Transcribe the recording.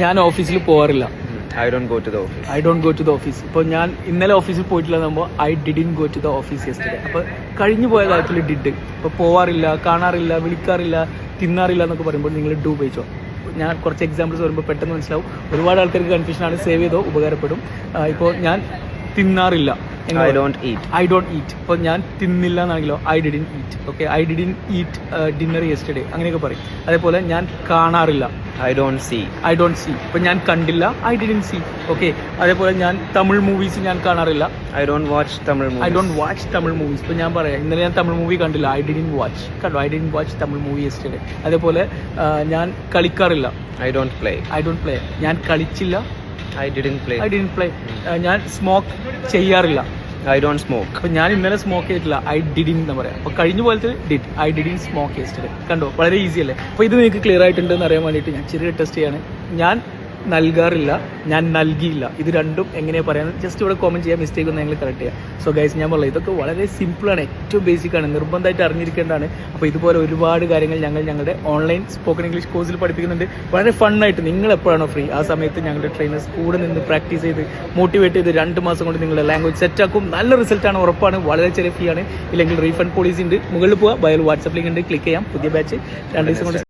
ഞാൻ ഓഫീസിൽ പോകാറില്ല. I don't go to the office. I don't go to the office. ഇപ്പോൾ ഞാൻ ഇന്നലെ ഓഫീസിൽ പോയിട്ടില്ലെന്നാകുമ്പോൾ I didn't go to the office yesterday. അപ്പോൾ കഴിഞ്ഞു പോയ കാര്യത്തിൽ ഡിഡ്. ഇപ്പോൾ പോവാറില്ല, കാണാറില്ല, വിളിക്കാറില്ല, തിന്നാറില്ല എന്നൊക്കെ പറയുമ്പോൾ നിങ്ങൾ ഡു ഉപയോഗിച്ചോ. ഞാൻ കുറച്ച് എക്സാമ്പിൾസ് വരുമ്പോൾ പെട്ടെന്ന് മനസ്സിലാവും. ഒരുപാട് ആൾക്കാർക്ക് കൺഫ്യൂഷനാണ്. സേവ് ചെയ്തോ, ഉപകാരപ്പെടും. ഇപ്പോൾ ഞാൻ തിന്നാറില്ല, I don't eat. I don't eat. ഇപ്പോൾ ഞാൻ തിന്നില്ല എന്നാണെങ്കിലോ I didn't eat. Okay, I didn't eat dinner yesterday അങ്ങനെയൊക്കെ പറയും. അതേപോലെ ഞാൻ കാണാറില്ല, I don't see. I don't see. ഇപ്പോൾ ഞാൻ കണ്ടില്ല, ഐ ഡിഡിൻ സീ. ഓക്കെ, അതേപോലെ ഞാൻ തമിഴ് മൂവീസ് ഞാൻ കാണാറില്ല, I don't watch Tamil movies. I don't watch Tamil movies. ഇപ്പോൾ ഞാൻ പറയാം ഇന്നലെ ഞാൻ തമിഴ് മൂവി കണ്ടില്ല, ഐ ഡിഡിൻ വാച്ച്. കണ്ടോ, I didn't watch Tamil movie yesterday. അതേപോലെ ഞാൻ കളിക്കാറില്ല, I don't play. I don't play. ഞാൻ കളിച്ചില്ല, I didn't play. I didn't play. ഞാൻ സ്മോക്ക് ചെയ്യാറില്ല. I don't smoke. അപ്പോൾ ഞാൻ ഇന്നലെ സ്മോക്ക് ചെയ്തിട്ടില്ല, ഐ ഡിഡിൻ എന്ന് പറയാം. അപ്പോൾ കഴിഞ്ഞ പോലത്തെ did, I didn't smoke yesterday. കണ്ടോ, വളരെ ഈസി അല്ലേ? അപ്പോൾ ഇത് നിങ്ങൾക്ക് ക്ലിയർ ആയിട്ടുണ്ടെന്ന് അറിയാൻ വേണ്ടിയിട്ട് ഞാൻ ചെറിയ ടെസ്റ്റ് ചെയ്യാണ്. ഞാൻ നൽകാറില്ല, ഞാൻ നൽകിയില്ല. ഇത് രണ്ടും എങ്ങനെയാണ് പറയാൻ ജസ്റ്റ് ഇവിടെ കോമൻറ്റ് ചെയ്യാം. മിസ്റ്റേക്ക് ഒന്ന് ഞങ്ങൾ കറക്റ്റ് ചെയ്യാം. സോ ഗൈസ്, ഞാൻ പറയുന്നത് ഇതൊക്കെ വളരെ സിമ്പിളാണ്, ഏറ്റവും ബേസിക്കാണ്, നിർബന്ധമായിട്ട് അറിഞ്ഞിരിക്കേണ്ടതാണ്. അപ്പോൾ ഇതുപോലെ ഒരുപാട് കാര്യങ്ങൾ ഞങ്ങൾ ഞങ്ങളുടെ ഓൺലൈൻ സ്പോക്കൺ ഇംഗ്ലീഷ് കോഴ്സിൽ പഠിപ്പിക്കുന്നുണ്ട്. വളരെ ഫണ്ണായിട്ട് നിങ്ങൾ എപ്പോഴാണോ ഫ്രീ ആ സമയത്ത് ഞങ്ങളുടെ ട്രെയിനേഴ്സ് കൂടെ നിന്ന് പ്രാക്ടീസ് ചെയ്ത് മോട്ടിവേറ്റ് ചെയ്ത് 2 മാസം കൊണ്ട് നിങ്ങളുടെ ലാംഗ്വേജ് സെറ്റാക്കും. നല്ല റിസൾട്ടാണ്, ഉറപ്പാണ്. വളരെ ചെറിയ ഫീ ആണ്. ഇല്ലെങ്കിൽ റീഫണ്ട് പോളിസി ഉണ്ട്. മുകളിൽ പോവുക, ബയോൾ വാട്സപ്പ് ലിങ്ക് ഉണ്ട്, ക്ലിക്ക് ചെയ്യാം. പുതിയ ബാച്ച് 2 ദിവസം കൊണ്ട്